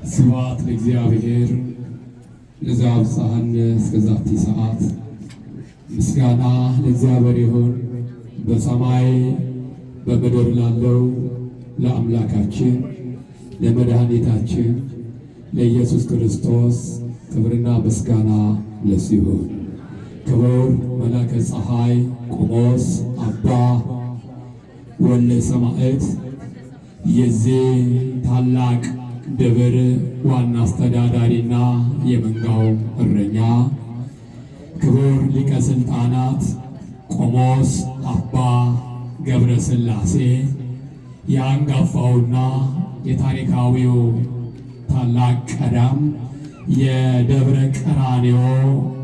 ስብሐት ለእግዚአብሔር ለዘአብጽሐነ እስከ ዛቲ ሰዓት። ምስጋና ለእግዚአብሔር ይሁን በሰማይ በምድር ላለው ለአምላካችን ለመድኃኒታችን ለኢየሱስ ክርስቶስ ክብርና ምስጋና ለእሱ ይሁን። ክቡር መላከ ፀሐይ ቆሞስ አባ ወልደ ሰማዕት የዚህ ታላቅ ደብር ዋና አስተዳዳሪና የመንጋው እረኛ፣ ክቡር ሊቀ ሥልጣናት ቆሞስ አባ ገብረ ሥላሴ የአንጋፋውና የታሪካዊው ታላቅ ቀዳም የደብረ ቀራንዮ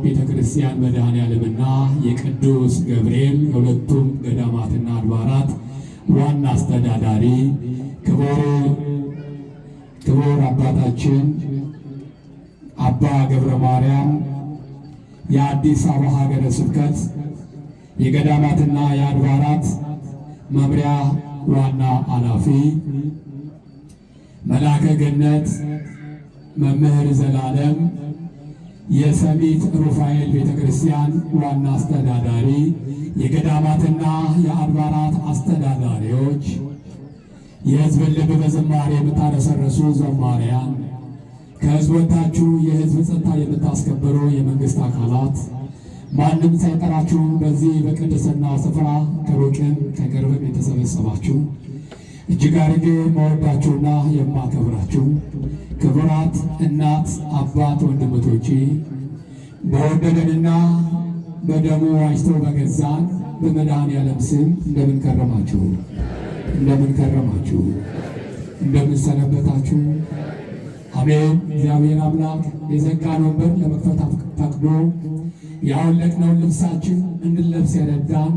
ቤተ ክርስቲያን መድኃኔዓለምና የቅዱስ ገብርኤል የሁለቱም ገዳማትና አድባራት ዋና አስተዳዳሪ ክቡር አባታችን አባ ገብረ ማርያም የአዲስ አበባ ሀገረ ስብከት የገዳማትና የአድባራት መምሪያ ዋና ኃላፊ፣ መልአከ ገነት መምህር ዘላለም የሰሚት ሩፋኤል ቤተ ክርስቲያን ዋና አስተዳዳሪ፣ የገዳማትና የአድባራት አስተዳዳሪዎች፣ የሕዝብን ልብ በዝማሬ የምታረሰርሱ ዘማሪያን፣ ከሕዝብ ወጥታችሁ የሕዝብ ጸጥታ የምታስከብሩ የመንግሥት አካላት፣ ማንም ሳይጠራችሁ በዚህ በቅድስና ስፍራ ከሩቅም ከቅርብም የተሰበሰባችሁ እጅግ አድርጌ መወዳችሁና የማከብራችሁ ክቡራት እናት አባት ወንድሞቼ በወደደንና በደሙ ዋጅቶ በገዛን በመድኃኔዓለም ስም እንደምን ከረማችሁ? እንደምን ከረማችሁ? እንደምን ሰነበታችሁ? አሜን። እግዚአብሔር አምላክ የዘጋን ወንበር ለመክፈት ፈቅዶ ያወለቅነውን ልብሳችን እንድንለብስ የረዳን፣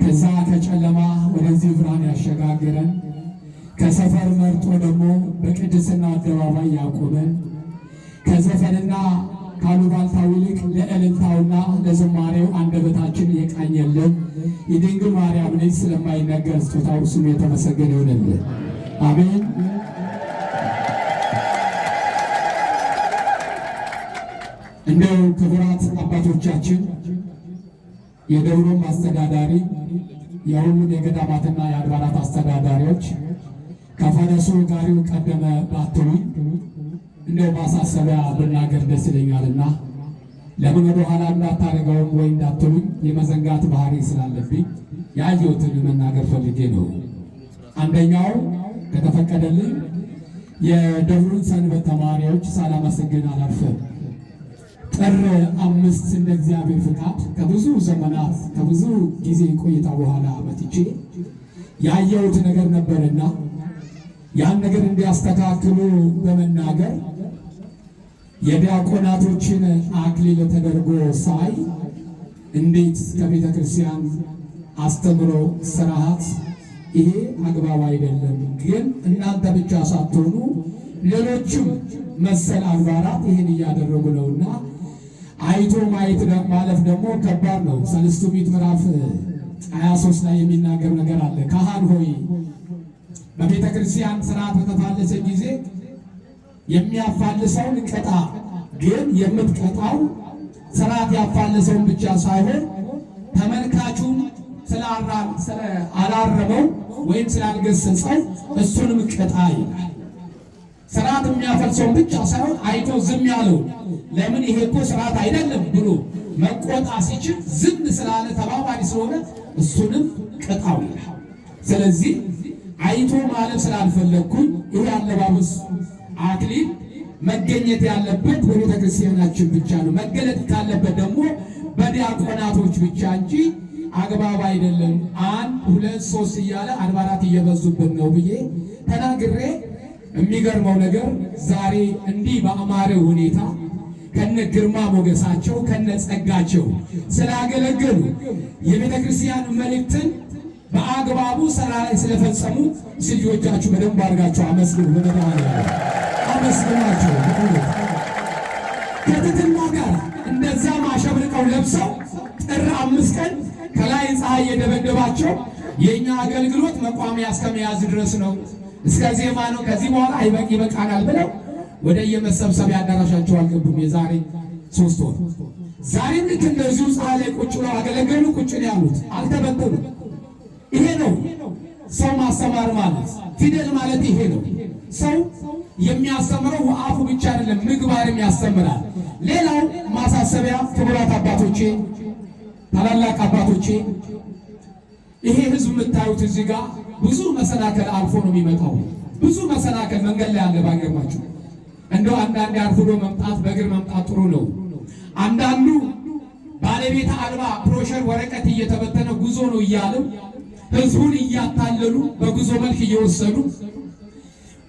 ከዛ ከጨለማ ወደዚህ ብርሃን ያሸጋገረን፣ ከሰፈር መርጦ ደግሞ በቅድስና አደባባይ ያቆመን፣ ከዘፈንና ካሉባልታው ይልቅ ለእልልታውና ለዝማሬው አንደበታችን የቃኘልን የድንግል ማርያም ልጅ ስለማይነገር ስጦታው ስሙ የተመሰገነ ይሁንልን። አሜን። እንደው ክቡራት አባቶቻችን የደብሩም አስተዳዳሪ የሁሉም የገዳማትና የአድባራት አስተዳዳሪዎች ከፈረሱ ጋሪው ቀደመ ባትሉኝ እንደው ማሳሰቢያ ብናገር ደስ ይለኛልና ለምን ወደ ኋላ እንዳታደርገውም ወይ እንዳትሉኝ የመዘንጋት ባህሪ ስላለብኝ ያየሁትን መናገር ፈልጌ ነው። አንደኛው ከተፈቀደልኝ የደብሩን ሰንበት ተማሪዎች ሳላመሰግን አላልፍም። ጥር 5 እንደ እግዚአብሔር ፍቃድ ከብዙ ዘመናት ከብዙ ጊዜ ቆይታ በኋላ መጥቼ ያየሁት ነገር ነበርና ያን ነገር እንዲያስተካክሉ በመናገር የዲያቆናቶችን አክሊል ተደርጎ ሳይ እንዴት ከቤተ ክርስቲያን አስተምሮ ስርዓት ይሄ አግባብ አይደለም፣ ግን እናንተ ብቻ ሳትሆኑ ሌሎችም መሰል አድባራት ይህን እያደረጉ ነውና አይቶ ማየት ማለፍ ደግሞ ከባድ ነው። ሰለስቱ ምዕት ምዕራፍ 23 ላይ የሚናገር ነገር አለ። ካህን ሆይ በቤተ ክርስቲያን ስርዓት በተፋለሰ ጊዜ የሚያፋልሰውን ቅጣ፣ ግን የምትቀጣው ስርዓት ያፋለሰውን ብቻ ሳይሆን ተመልካቹን ስላላረመው ወይም ስላልገሰጸው እሱንም ቅጣ ይላል። ስርዓት የሚያፈልሰውን ብቻ ሳይሆን አይቶ ዝም ያለው ለምን ይሄ እኮ ስርዓት አይደለም ብሎ መቆጣ ሲችል ዝም ስላለ ተባባሪ ስለሆነ እሱንም ቅጣው ይላል። ስለዚህ አይቶ ማለፍ ስላልፈለግኩኝ ይሄ አለባበስ አክሊል መገኘት ያለበት በቤተ ክርስቲያናችን ብቻ ነው። መገለጥ ካለበት ደግሞ በዲያቆናቶች ብቻ እንጂ አግባብ አይደለም። 1 2 3 እያለ አድባራት እየበዙብን ነው ብዬ ተናግሬ የሚገርመው ነገር ዛሬ እንዲህ በአማረ ሁኔታ ከነ ግርማ ሞገሳቸው ከነ ጸጋቸው ስላገለገሉ የቤተ ክርስቲያን መልእክትን በአግባቡ ስራ ላይ ስለፈጸሙ ልጆቻችሁ በደንብ አድርጋችሁ አመስግኑ። በመድኃኔዓለም አመስግናቸው። ከትህትና ጋር እንደዛ ማሸብርቀው ለብሰው ጥር 5 ቀን ከላይ ፀሐይ የደበደባቸው የኛ አገልግሎት መቋሚያ እስከመያዝ ድረስ ነው፣ እስከ ዜማ ነው፣ ከዚህ በኋላ ይበቃናል ብለው ወደ የመሰብሰቢያ አዳራሻቸው አልገቡም። የዛሬ 3 ወር ዛሬም ልክ እንደዚሁ ፀሐይ ላይ ቁጭ ብለው አገለገሉ። ቁጭ ነው ያሉት፣ አልተበተኑም። ይሄ ነው ሰው ማስተማር ማለት፣ ፊደል ማለት ይሄ ነው። ሰው የሚያስተምረው አፉ ብቻ አይደለም፣ ምግባርም ያስተምራል። ሌላው ማሳሰቢያ፣ ክቡራት አባቶቼ፣ ታላላቅ አባቶቼ፣ ይሄ ህዝብ የምታዩት እዚህ ጋር ብዙ መሰናከል አልፎ ነው የሚመጣው። ብዙ መሰናከል መንገድ ላይ አለ። ባይገርማችሁ እንደው አንዳንዴ አርፍዶ መምጣት በእግር መምጣት ጥሩ ነው። አንዳንዱ ባለቤት አልባ ብሮሸር ወረቀት እየተበተነ ጉዞ ነው እያሉ ህዝቡን እያታለሉ በጉዞ መልክ እየወሰዱ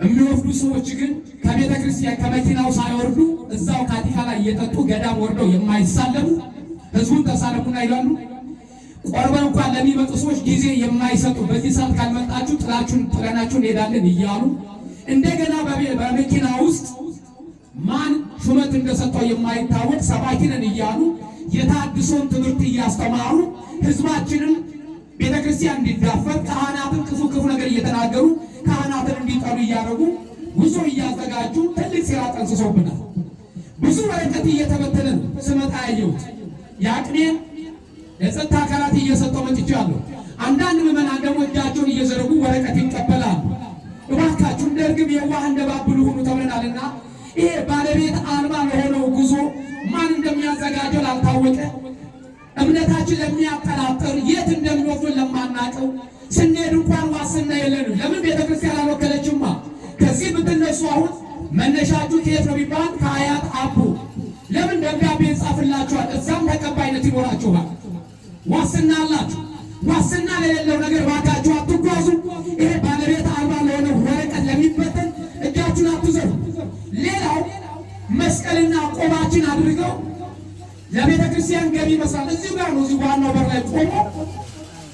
የሚወስዱ ሰዎች ግን ከቤተ ክርስቲያን ከመኪናው ሳይወርዱ እዛው ካቲካ ላይ እየጠጡ ገዳም ወርደው የማይሳለሙ ህዝቡን ተሳለሙና ይላሉ። ቆርበን እንኳን ለሚመጡ ሰዎች ጊዜ የማይሰጡ በዚህ ሰዓት ካልመጣችሁ ጥለናችሁን እንሄዳለን እያሉ እንደገና በመኪና ውስጥ ማን ሹመት እንደሰጠው የማይታወቅ ሰባኪ ነን እያሉ የታድሶን ትምህርት እያስተማሩ ህዝባችንን ቤተ ክርስቲያን እንዲዳፈር ካህናትን ክፉ ነገር እየተናገሩ ካህናትን እንዲጠሉ እያደረጉ ጉዞ እያዘጋጁ ትልቅ ሴራ ጠንስሰውብናል። ብዙ ወረቀት እየተበተነ ነው። ስመጣ ያየሁት የአቅሜን የጸጥታ አካላት እየሰጠው መጥቻለሁ። አንዳንድ ምዕመናን ደግሞ እጃቸውን እየዘረጉ ወረቀት ይቀበላሉ። እባካችሁ እንደ እርግብ የዋህ እንደ ባብሉ ሁኑ ተብለናልና ይሄ ባለቤት አልባ ለሆነው ጉዞ ማን እንደሚያዘጋጀው ላልታወቀ እምነታችን ለሚያጠራጥር የት እንደሚወስዱን ለማናቀው ስንሄድ እንኳን ዋስትና የለንም። ለምን ቤተክርስቲያን አልወከለችማ? ከዚህ ብትነሱ አሁን መነሻችሁ ከየት ነው ቢባል ከአያት አቡ ለምን ደብዳቤ ጻፍላችኋል? እዛም ተቀባይነት ይኖራችኋል። ዋስትና አላችሁ። ዋስትና ለሌለው ነገር ባካችሁ አትጓዙ። ይሄ ባለቤት አልባ ለሆነ ወረቀት ለሚበተን እጃችሁን አትዘሩ። ሌላው መስቀልና ቆባችን አድርገው ለቤተ ክርስቲያን ገቢ መስራት እዚህ ጋር ነው። እዚህ ዋናው በር ላይ ቆሞ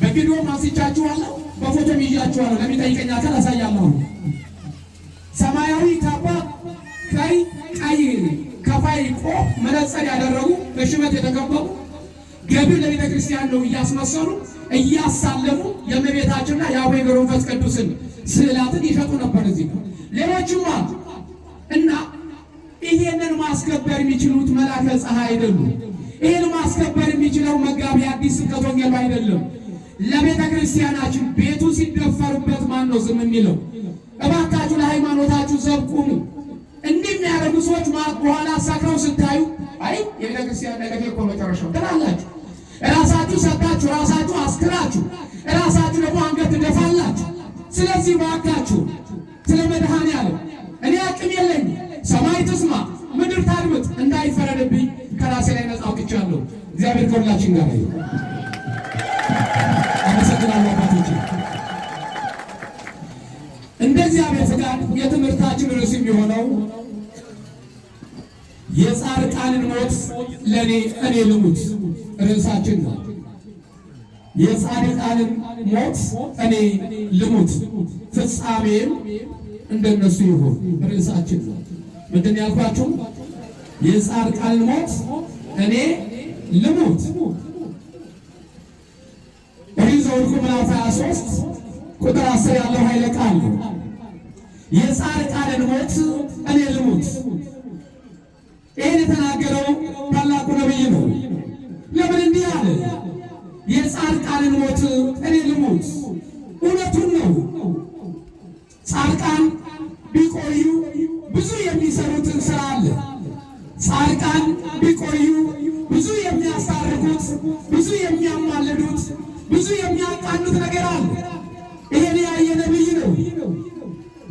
በቪዲዮ ማስቻችኋለሁ፣ በፎቶም ይዣችኋለሁ። ለሚጠይቀኝ አካል አሳያለሁ። ሰማያዊ ካባ ቀይ ከፋይ ቆብ መነጽር ያደረጉ በሽመት የተከበቡ ገቢው ለቤተ ክርስቲያን ነው እያስመሰሉ እያሳለሙ የእመቤታችንና የአቡነ ገብረ መንፈስ ቅዱስን ስዕላትን ይሸጡ ነበር። እዚህ ሌሎችም አሉ እና ይሄንን ማስከበር የሚችሉት መላከ ፀሐይ አይደሉም። ይሄን ማስከበር የሚችለው መጋቢ አዲስ ስብከተ ወንጌል አይደለም። ለቤተ ክርስቲያናችን ቤቱ ሲደፈርበት ማን ነው ዝም የሚለው? እባካችሁ ለሃይማኖታችሁ ዘብ ቁሙ። እንዲህ የሚያደርጉ ሰዎች በኋላ ሰክረው ስታዩ አይ የቤተ ክርስቲያን ነገር እኮ መጨረሻው ትላላችሁ። ራሳችሁ ሰጣችሁ፣ ራሳችሁ አስክራችሁ፣ ራሳችሁ ደግሞ አንገት ትደፋላችሁ። ስለዚህ እባካችሁ ስለ መድኃኔዓለም እኔ አቅም የለኝም፣ ሰማይ ትስማ ምድር ታድምጥ እንዳይፈረድብኝ ከራሴ ላይ ነፃ አውጥቻለሁ። እግዚአብሔር ከሁላችን ጋር ይሁን። አመሰግናለሁ አባቶቼ። እንደ እግዚአብሔር ፈቃድ የትምህርታችን ርዕስ የሚሆነው የጻድቃንን ሞት እኔ ልሙት ርዕሳችን ነው። የጻድቃንን ሞት እኔ ልሙት ፍጻሜም እንደነሱ ይሁን ርዕሳችን ነው። ምንድን ያልኳችሁ? የጻድቃንን ሞት እኔ ልሙት። ኦሪት ዘኍልቍ ምዕራፍ 23 ቁጥር 10 ያለው ኃይለ ቃል ነው። የጻድቃንን ሞት እኔ ልሙት። ይህን የተናገረው ታላቁ ነቢይ ነው። ለምን እንዲህ አለ? የጻድቃንን ሞት እኔ ልሙት። እውነቱን ነው። ጻድቃን ቢቆዩ ብዙ የሚሰሩትን ስራ አለ። ጻድቃን ቢቆዩ ብዙ የሚያስታርቁት፣ ብዙ የሚያማልዱት፣ ብዙ የሚያቃኑት ነገር አለ። ይሄን ያየ ነቢይ ነው።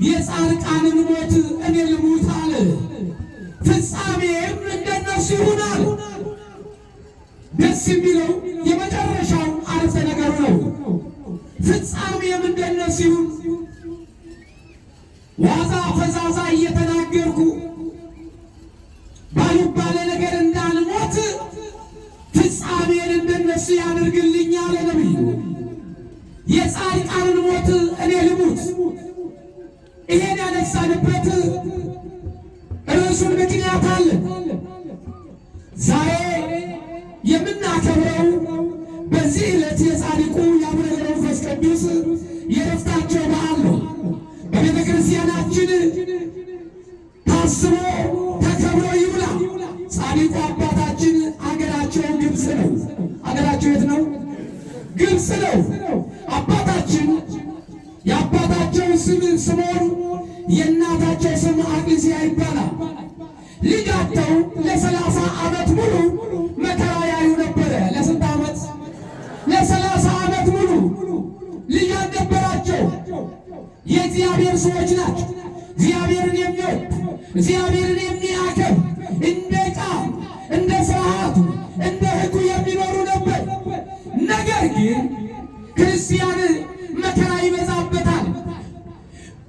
የጻድቃንን ሞት እኔ ልሙት አለ፣ ፍጻሜም እንደነሱ ይሆናል። ደስ የሚለው የመጨረሻው አረፍተ ነገሩ ነው። ፍጻሜም እንደነሱ ይሁን። ዋዛ ፈዛዛ እየተናገርኩ ባልባሌ ነገር እንዳልሞት ፍጻሜን እንደነሱ ያደርግልኝ አለ ነቢዩ። የጻድቃንን ሞት እኔ ልሙት። ይሄን ያነሳንበት ርዕሱን ምክንያት አለ። ዛሬ የምናከብረው በዚህ ዕለት የጻድቁ የአቡነ ገብረ መንፈስ ቅዱስ የዕረፍታቸው በዓል ነው። በቤተ ክርስቲያናችን ታስቦ ተከብሮ ይውላ። ጻድቁ አባታችን አገራቸው ግብፅ ነው። አገራቸው የት ነው? ግብፅ ነው። አባታችን የአባታቸው ስም ስምዖን የእናታቸው ስም አቅልስያ ይባላል። ልጃቸው ለ30 ዓመት ሙሉ መከራ ያዩ ነበረ። ለስንት ዓመት? ለ30 ዓመት ሙሉ ልጅ አልነበራቸው። የእግዚአብሔር ሰዎች ናቸው። እግዚአብሔርን የሚወድ እግዚአብሔርን የሚያከብ እንደ ቃል እንደ ስርዓቱ እንደ ሕጉ የሚኖሩ ነበር። ነገር ግን ክርስቲያን መከራ ይበዛበታል።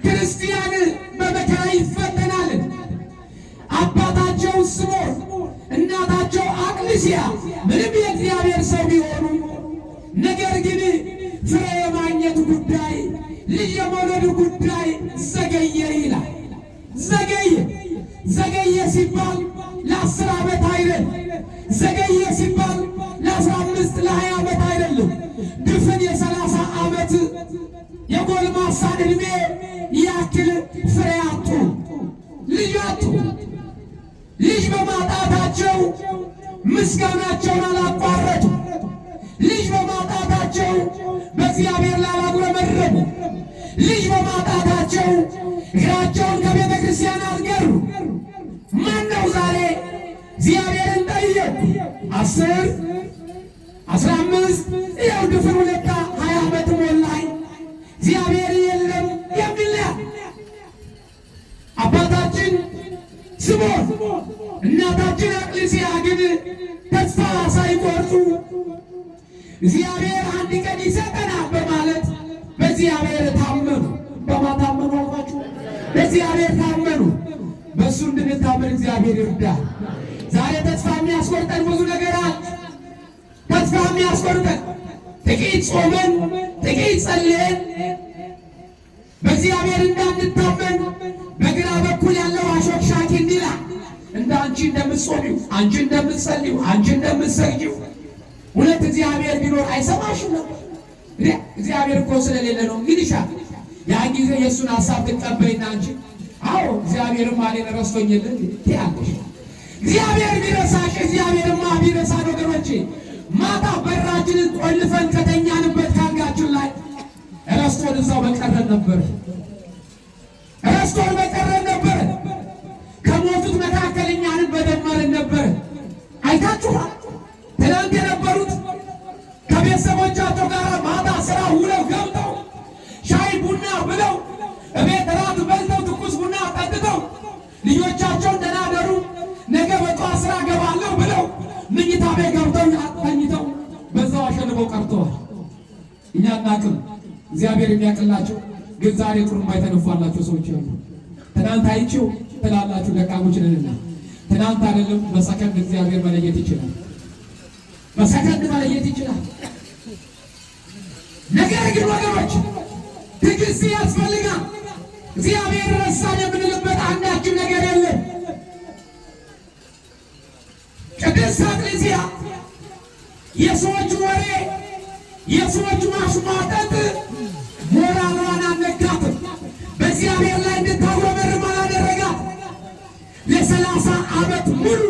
ክርስቲያን በመከራ ይፈተናል። አባታቸው ስምዖን እናታቸው አቅልስያ ምንም የእግዚአብሔር ሰው ቢሆኑ ነገር ግን ፍሬ የማግኘቱ ጉዳይ ልጅ የመውለዱ ጉዳይ ዘገየ ይላል። ዘገየ ሲባል ለ10 ዓመት አይደለም። ዘገየ ሲባል ለ15 ለ20 ዓመት አይደለም። ድፍን የ30 ዓመት የጎልማሳ ዕድሜ ያክል ፍሬ አጡ፣ ልጅ አጡ። ልጅ በማጣታቸው ምስጋናቸውን አላቋረጡ። ልጅ በማጣታቸው በእግዚአብሔር ላይ አላጉረመረሙ። ልጅ በማጣታቸው እግራቸውን ከቤተ ክርስቲያን አልገሩ። ማነው ዛሬ እግዚአብሔርን ጠየቁ 10 15 ይኸው ድፍን 20 ዓመት ሞላኝ እግዚአብሔር የለም የሚል አባታችን ስምዖን እናታችን አቅልስያ ግን ተስፋ ሳይቆርጡ እግዚአብሔር አንድ ቀን ይሰጠናል በማለት በእግዚአብሔር ታመኑ። በማታመኑ አልኳችሁ፣ በእግዚአብሔር ታመኑ። በእሱ እንድንታመን እግዚአብሔር ይርዳል። ዛሬ ተስፋ የሚያስቆርጠን ብዙ ነገር አለ። ተስፋ የሚያስቆርጠን ጥቂት ጾመን ጥቂት ጸልየን በእግዚአብሔር እንዳንታመን በግራ በኩል ያለው አሾክሻኪ እንዲላ እንደ አንቺ እንደምትጾሚው አንቺ እንደምትጸልዩ አንቺ እንደምትሰግጂው ሁለት እግዚአብሔር ቢኖር አይሰማሽም ነበር። እግዚአብሔር እኮ ስለሌለ ነው ይልሻል። ያን ጊዜ የእሱን ሀሳብ ትቀበይና አንቺ አዎ እግዚአብሔርማ እኔን ረስቶኝልን ትያለሽ። እግዚአብሔር ቢረሳሽ እግዚአብሔርማ ቢረሳ ወገኖቼ ማታ በራችንን ቆልፈን ከተኛንበት ካልጋችን ላይ ረስቶን እዛው በቀረን ነበር። ረስቶን በቀረን ነበር። ከሞቱት መካከል እኛንም በደመረን ነበር። አይታችኋል። ትናንት የነበሩት ከቤተሰቦቻቸው ጋር ማታ ስራ ውለው ገብተው ሻይ ቡና ብለው እቤት እራት በልተው ትኩስ ቡና ጠጥተው ልጆቻቸውን ደህና ደሩ ነገ በጠዋት ስራ ገባለሁ ብለው ምኝታ ቤት ገብተው ተኝተው በዛው አሸንፈው ቀርተዋል። እኛ እናቅም፣ እግዚአብሔር የሚያቅላቸው ግን ዛሬ ጥሩምባ የተነፋላቸው ሰዎች አሉ። ትናንት አይቼው ትላላችሁ ደካሞች ነንና፣ ትናንት አይደለም በሰከንድ እግዚአብሔር መለየት ይችላል። በሰከንድ መለየት ይችላል። ነገር ግን ወገኖች ትዕግስት ያስፈልጋል። እግዚአብሔር ረሳን የምንልበት አንዳችን ነገር የለም። ቅድስት አቅልስያ የሰዎች ወሬ የሰዎች ማሽሟጠጥ ሞራሏን አልነካትም። በእግዚአብሔር ላይ እንድታጉረመርም አላደረጋት። ለ30 ዓመት ሙሉ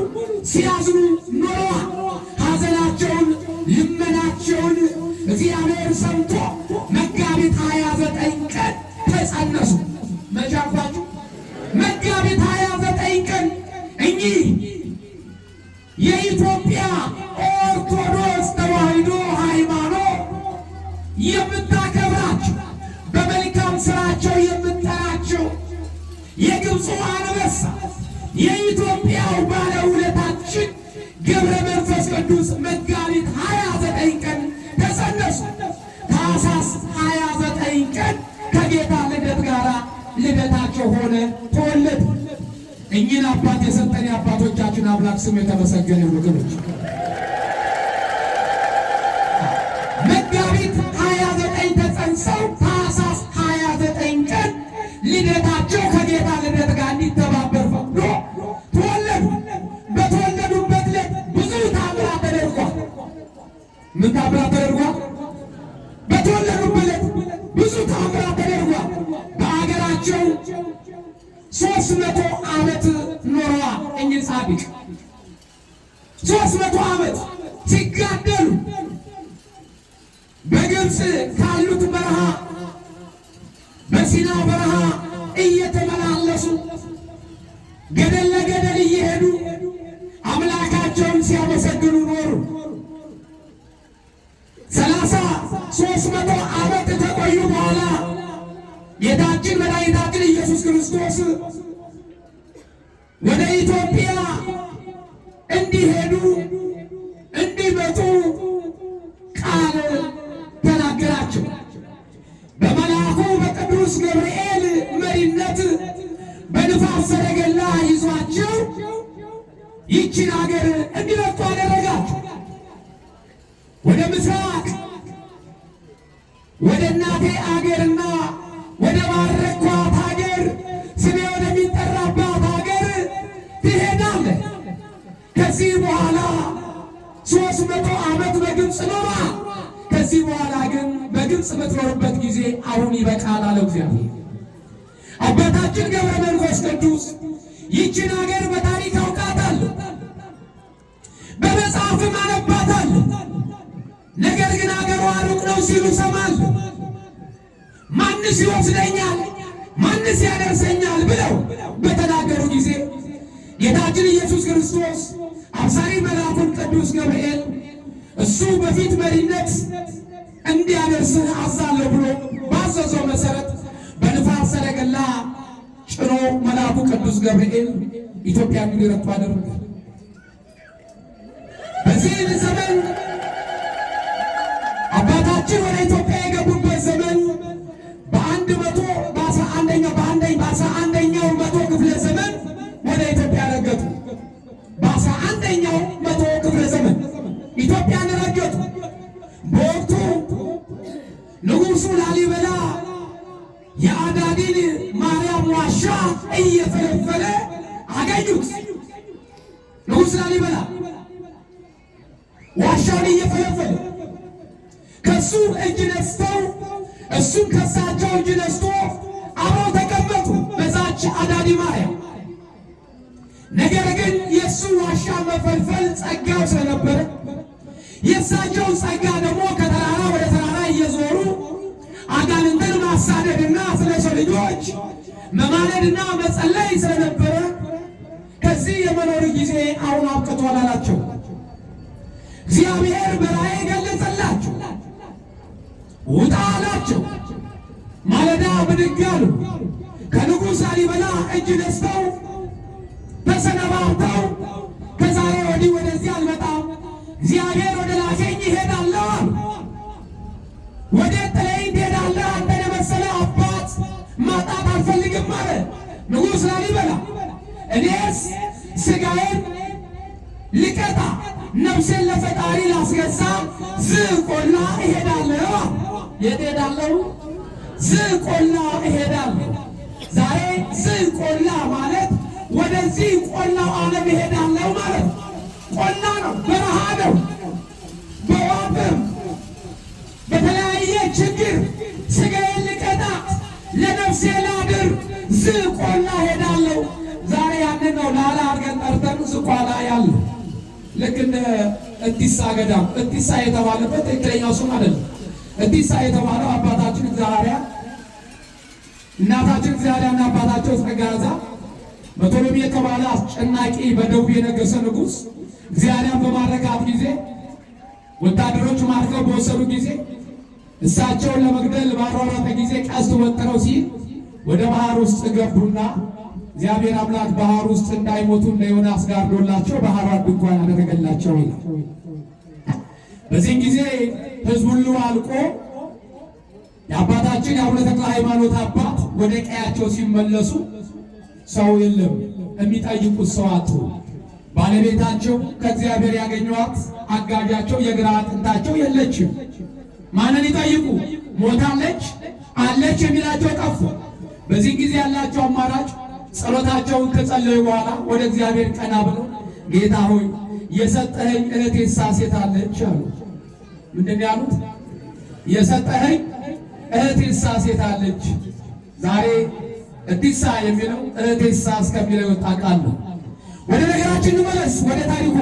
ሲያዝኑ ኖረዋል። ሐዘናቸውን ልመናቸውን እግዚአብሔር ሰምቶ መጋቢት 29 ቀን ተጸነሱ። መቻፋችሁ መጋቢት 29 ቀን እኚህ የኢትዮጵያ ኦርቶዶክስ ተዋሕዶ ሃይማኖት የምታከብራቸው በመልካም ስራቸው የምትጠራቸው የግብፁ አንበሳ የኢትዮጵያው ባለውለታችን ገብረ መንፈስ ቅዱስ መጋቢት 29 ቀን ተጸነሱ። ታኅሳስ 29 ቀን ከጌታ ልደት ጋር ልደታቸው ሆነ፣ ተወለዱ። እኚህን አባት የሰጠን የአባቶቻችን አምላክ ስም የተመሰገነ ወገኖች። መጋቢት 29 ተጸንሰው ታኅሳስ 29 ቀን ልደታቸው ከጌታ ልደት ጋር እንዲተባበር ፈቅዶ ተወለዱ። በተወለዱበት ዕለት ብዙ ታምራት ተደርጓል። ምን ታምራት ተደርጓል? በተወለዱበት ዕለት ብዙ ታምራት ተደርጓል። በአገራቸው 300 ዓመት ኖረዋል። እኚህ ጻድቅ 300 ዓመት ሲጋደሉ በግብፅ ካሉት በረሃ በሲና በረሃ እየተመላለሱ ገደል ለገደል እየሄዱ አምላካቸውን ሲያመሰግኑ ኖሩ። 300 ዓመት ከቆዩ በኋላ ጌታችን መድኃኒታችን ኢየሱስ ክርስቶስ ወደ ኢትዮጵያ እንዲሄዱ እንዲመጡ ቃል ተናገራቸው። በመልአኩ በቅዱስ ገብርኤል መሪነት በንፋስ ሰረገላ ይዟቸው ይህችን ሀገር እንዲለቁ አደረጋቸው። ወደ ምስራቅ ወደ እናቴ አገርና ወደ ባረኳት ሀገር ስሜ ወደሚጠራባት ሀገር ትሄዳለህ። ከዚህ በኋላ 300 ዓመት በግብፅ ኖራ። ከዚህ በኋላ ግን በግብፅ የምትኖርበት ጊዜ አሁን ይበቃል አለው እግዚአብሔር። አባታችን ገብረ መንፈስ ቅዱስ ይህችን ሀገር በታሪክ አውቃታለሁ፣ በመጽሐፍም አነባታለሁ። ነገር ግን ሀገሯ ሩቅ ነው ሲሉ ሰማለሁ። ማንስ ይወስደኛል፣ ማንስ ያደርሰኛል ብለው በተናገሩ ጊዜ ጌታችን ኢየሱስ ክርስቶስ አብሳሪ መልአኩን ቅዱስ ገብርኤል እሱ በፊት መሪነት እንዲያደርስህ አዛለሁ ብሎ ባዘዘው መሰረት በንፋስ ሰረገላ ጭኖ መልአኩ ቅዱስ ገብርኤል ኢትዮጵያ እንዲረግጡ አደረገ። በዚህ ዘመን አባታችን ወደ ኢትዮጵያ የገቡበት ዘመን በ11ኛው መቶ ክፍለ ዘመን ወደ ኢትዮጵያ ረገጡ። በ11ኛው መቶ ክፍለ ዘመን ኢትዮጵያን ረገጡ። በወቅቱ ንጉሡ ላሊበላ የአዳዲን ማርያም ዋሻ እየፈለፈለ አገኙት። ንጉሥ ላሊበላ ዋሻውን እየፈለፈለ ከሱ እጅ ነስተው እሱም ከሳቸው እጅ ነስቶ አብረው ተቀመጡ በዛች አዳዲ ማርያም። ነገር ግን የእሱ ዋሻ መፈልፈል ጸጋው ስለነበረ የእሳቸውን ጸጋ ደግሞ ከተራራ ወደ ተራራ እየዞሩ አጋንንትን ማሳደድና ስለ ሰው ልጆች መማለድና መጸለይ ስለነበረ ከዚህ የመኖር ጊዜ አሁን አብቅቷል አላቸው። እግዚአብሔር በራእይ ገለጸላቸው። ውጣ አላቸው። ማለዳ ብድግ አሉ። ከንጉሥ ላሊበላ እጅ ነስተው ተሰነባብተው ከዛሬ ወዲህ ወደዚህ አልመጣም፣ እግዚአብሔር ወደ ላከኝ ይሄዳለሁ አሉ። ወዴት ጥለኸኝ ትሄዳለህ? አንተን የመሰለ አባት ማጣት አልፈልግም አለ ንጉሥ ላሊበላ። እኔስ ሥጋዬን ልቀጣ ነፍሴን ለፈጣሪ ላስገዛ ዝቆላ እሄዳለሁ። የት እሄዳለሁ? ዝቆላ እሄዳለሁ። ዛሬ ዝቆላ ማለት ወደዚህ ቆላው ዓለም እሄዳለሁ ማለት ቆላ ነው፣ በረሃ ነው። በዋብም በተለያየ ችግር ሥጋዬን ልቀጣት ለነፍሴ ላድር ዝቆላ እሄዳለሁ። ዛሬ ያንን ነው ላላ አድርገን ጠርተን ዝቋላ ያለው። ልክ እንደ እቲሳ ገዳም እቲሳ የተባለበት ትክክለኛው ስም አይደለም። እቲሳ የተባለው አባታችን እግዚአብሔር እናታችን እግዚአብሔርና አባታቸው ጸጋዛ በቶሎሚ የተባለ አስጨናቂ በደቡብ የነገሰ ንጉሥ እግዚአብሔርን በማረካት ጊዜ ወታደሮች ማርከው በወሰዱ ጊዜ እሳቸውን ለመግደል ባሯሯጠ ጊዜ ቀስት ወጥረው ሲል ወደ ባህር ውስጥ ገቡና እግዚአብሔር አምላክ ባህር ውስጥ እንዳይሞቱ እንደ ዮናስ ጋርዶላቸው ባህሯን ድንኳን አደረገላቸው ይላል። በዚህ ጊዜ ሕዝብ ሁሉ አልቆ የአባታችን የአቡነ ተክለ ሃይማኖት አባት ወደ ቀያቸው ሲመለሱ ሰው የለም፣ የሚጠይቁት ሰው አጡ። ባለቤታቸው ከእግዚአብሔር ያገኘዋት አጋዣቸው የግራ አጥንታቸው የለችም። ማንን ይጠይቁ? ሞታለች አለች የሚላቸው ጠፉ። በዚህ ጊዜ ያላቸው አማራጭ ጸሎታቸውን ከጸለዩ በኋላ ወደ እግዚአብሔር ቀና ብለው ጌታ ሆይ የሰጠኸኝ እህቴሳ ሴት አለች አሉ። ምንድን ያሉት? የሰጠኸኝ እህቴሳ ሴት አለች። ዛሬ እቲሳ የሚለው እቴሳ እስከሚለው የወጣ ቃል ነው። ወደ ነገራችን እንመለስ፣ ወደ ታሪኩ።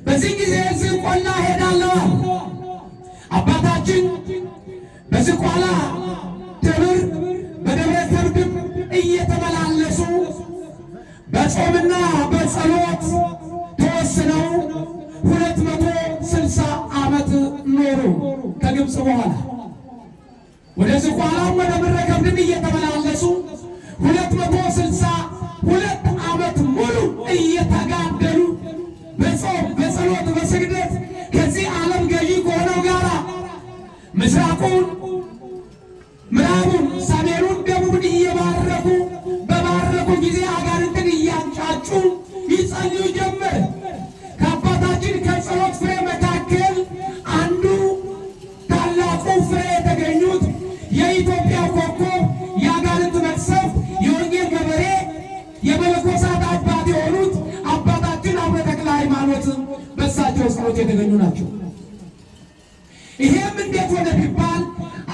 በዚህ ጊዜ ዝቋላ ሄዳለሁ አባታችን በዝቋላ ደብር በደብረ ከርቤም እየተመላለሱ በጾምና በጸሎት ተወስነው 260 ዓመት ኖሩ። ከግብፅ በኋላ ወደ ዝቋላም ወደ ደብረ ከርቤም እየተመላለሱ 262 ዓመት ሙሉ እየተጋደሉ በጾም በጸሎት በስግደት ከዚህ ዓለም ገዢ ከሆነው ጋራ ምስራቁን ምዕራቡን ሰሜኑን ደቡብን እየባረኩ በባረኩ ጊዜ አጋንንትን እያንጫጩ ይጸልዩ ጀመር። ከአባታችን ከጸሎት ፍሬ መካከል አንዱ ታላቁ ፍሬ የተገኙት የኢትዮጵያ ኮከብ የአጋንንት መቅሰፍት የወንጌል ገበሬ የመነኮሳት አባት የሆኑት አባታችን አቡነ ተክለ ሃይማኖት በእሳቸው ጸሎት የተገኙ ናቸው። ይሄም እንዴት ሆነ ቢባል